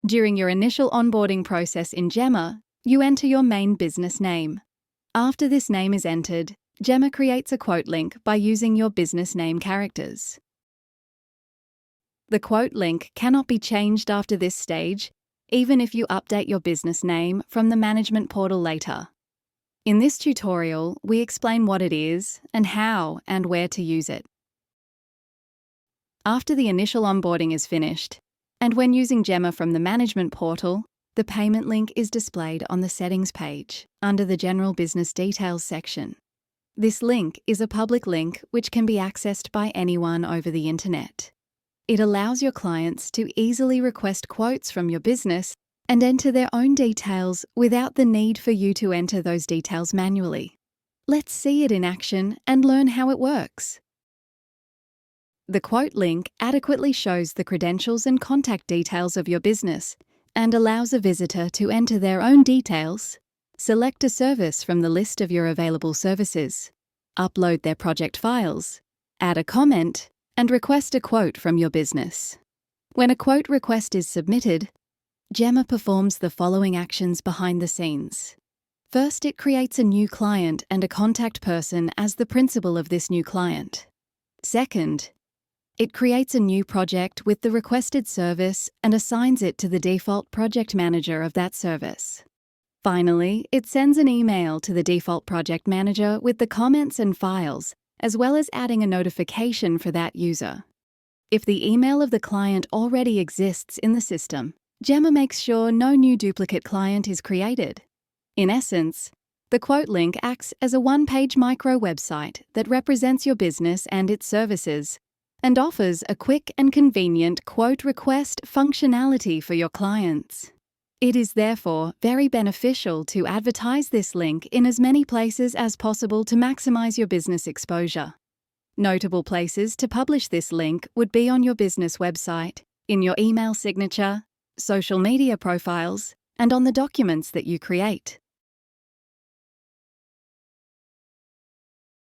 During your initial onboarding process in Gemma, you enter your main business name. After this name is entered, Gemma creates a quote link by using your business name characters. The quote link cannot be changed after this stage, even if you update your business name from the management portal later. In this tutorial, we explain what it is and how and where to use it. After the initial onboarding is finished, and when using Gemma from the management portal, the payment link is displayed on the settings page under the General Business Details section. This link is a public link which can be accessed by anyone over the internet. It allows your clients to easily request quotes from your business and enter their own details without the need for you to enter those details manually. Let's see it in action and learn how it works. The quote link adequately shows the credentials and contact details of your business and allows a visitor to enter their own details, select a service from the list of your available services, upload their project files, add a comment, and request a quote from your business. When a quote request is submitted, Gemma performs the following actions behind the scenes. First, it creates a new client and a contact person as the principal of this new client. Second, it creates a new project with the requested service and assigns it to the default project manager of that service. Finally, it sends an email to the default project manager with the comments and files, as well as adding a notification for that user. If the email of the client already exists in the system, Gemma makes sure no new duplicate client is created. In essence, the quote link acts as a one-page micro website that represents your business and its services, and offers a quick and convenient quote request functionality for your clients. It is therefore very beneficial to advertise this link in as many places as possible to maximize your business exposure. Notable places to publish this link would be on your business website, in your email signature, social media profiles, and on the documents that you create.